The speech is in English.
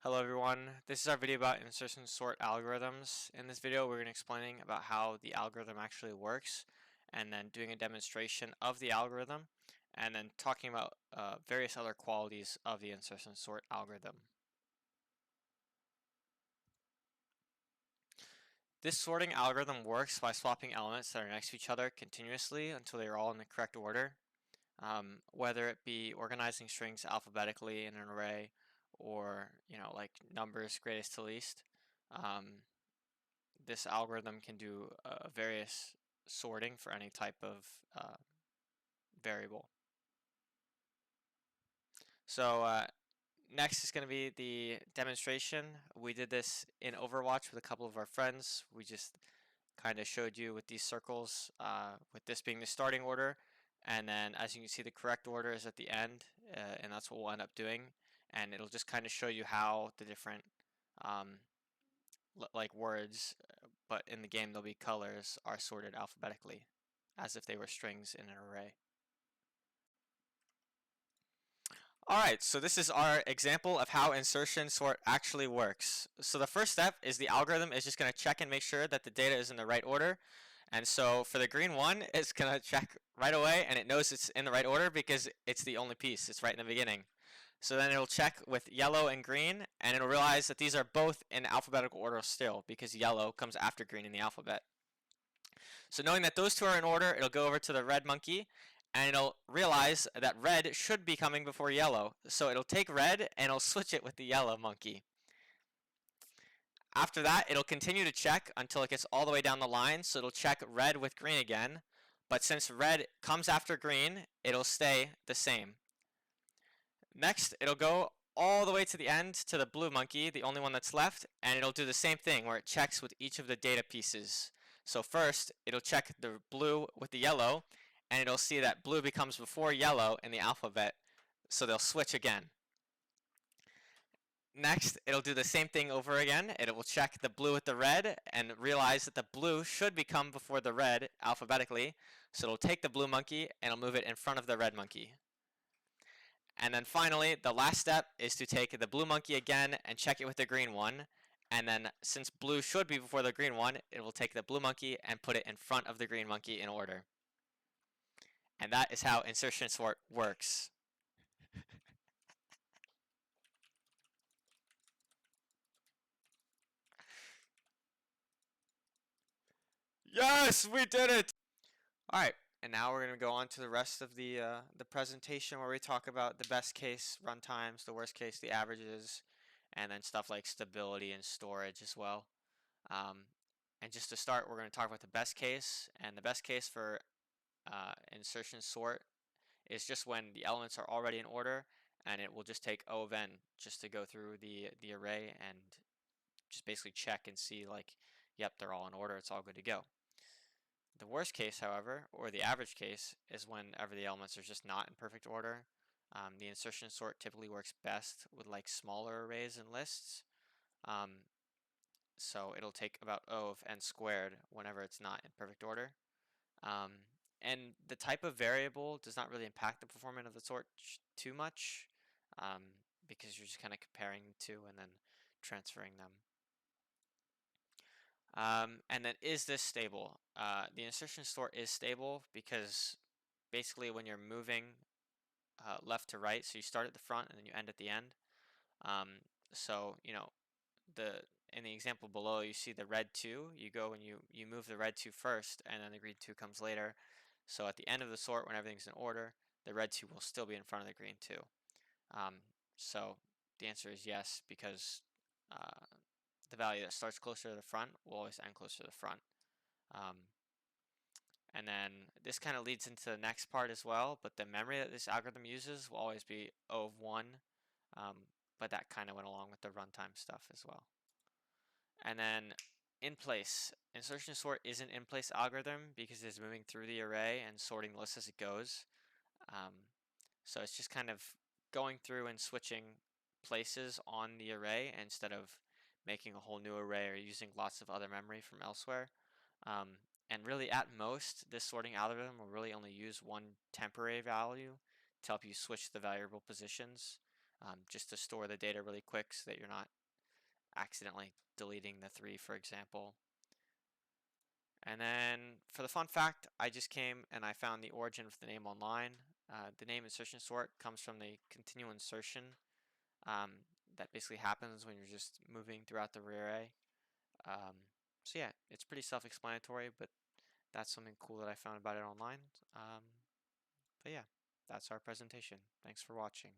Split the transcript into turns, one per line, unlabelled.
Hello everyone, this is our video about insertion sort algorithms. In this video we're going to explaining about how the algorithm actually works and then doing a demonstration of the algorithm and then talking about various other qualities of the insertion sort algorithm. This sorting algorithm works by swapping elements that are next to each other continuously until they are all in the correct order. Whether it be organizing strings alphabetically in an array or like numbers greatest to least. This algorithm can do various sorting for any type of variable. So next is going to be the demonstration. We did this in Overwatch with a couple of our friends. We just kind of showed you with these circles, with this being the starting order, and then as you can see the correct order is at the end, and that's what we'll end up doing, and it'll just kind of show you how the different um, like words, but in the game they'll be colors, are sorted alphabetically as if they were strings in an array. Alright, so this is our example of how insertion sort actually works. So the first step is the algorithm is just going to check and make sure that the data is in the right order. And so for the green one, it's going to check right away and it knows it's in the right order because it's the only piece. It's right in the beginning. So then it'll check with yellow and green and it'll realize that these are both in alphabetical order still because yellow comes after green in the alphabet. So knowing that those two are in order, it'll go over to the red monkey and it'll realize that red should be coming before yellow. So it'll take red and it'll switch it with the yellow monkey. After that, it'll continue to check until it gets all the way down the line. So it'll check red with green again. But since red comes after green, it'll stay the same. Next, it'll go all the way to the end to the blue monkey, the only one that's left, and it'll do the same thing where it checks with each of the data pieces. So first, it'll check the blue with the yellow, and it'll see that blue becomes before yellow in the alphabet, so they'll switch again. Next, it'll do the same thing over again. It will check the blue with the red and realize that the blue should become before the red alphabetically, so it'll take the blue monkey and it'll move it in front of the red monkey. And then finally, the last step is to take the blue monkey again and check it with the green one. And then since blue should be before the green one, it will take the blue monkey and put it in front of the green monkey in order. And that is how insertion sort works. Yes, we did it! Alright, and now we're going to go on to the rest of the presentation where we talk about the best case runtimes, the worst case, the averages, and then stuff like stability and storage as well. And just to start, we're going to talk about the best case, and the best case for insertion sort is just when the elements are already in order, and it will just take O of n just to go through the array and just basically check and see like, yep, they're all in order, it's all good to go. The worst case, however, or the average case, is whenever the elements are just not in perfect order. The insertion sort typically works best with like smaller arrays and lists. So it'll take about O of n squared whenever it's not in perfect order. And the type of variable does not really impact the performance of the sort too much because you're just kind of comparing the two and then transferring them. And then is this stable? The insertion sort is stable because basically when you're moving left to right, so you start at the front and then you end at the end. So in the example below, you see the red 2. You go and you move the red 2 first, and then the green 2 comes later. So at the end of the sort, when everything's in order, the red 2 will still be in front of the green 2. So the answer is yes, because the value that starts closer to the front will always end closer to the front. And then this kind of leads into the next part as well, but the memory that this algorithm uses will always be O of 1, but that kind of went along with the runtime stuff as well. And then in place, insertion sort is an in place algorithm because it's moving through the array and sorting the list as it goes. So it's just kind of going through and switching places on the array instead of making a whole new array or using lots of other memory from elsewhere. And really at most, this sorting algorithm will really only use one temporary value to help you switch the variable positions. just to store the data really quick so that you're not accidentally deleting the 3, for example. And then for the fun fact, I just came and I found the origin of the name online. The name insertion sort comes from the continual insertion that basically happens when you're just moving throughout the array. So yeah, it's pretty self-explanatory, but that's something cool that I found about it online. But yeah, that's our presentation. Thanks for watching.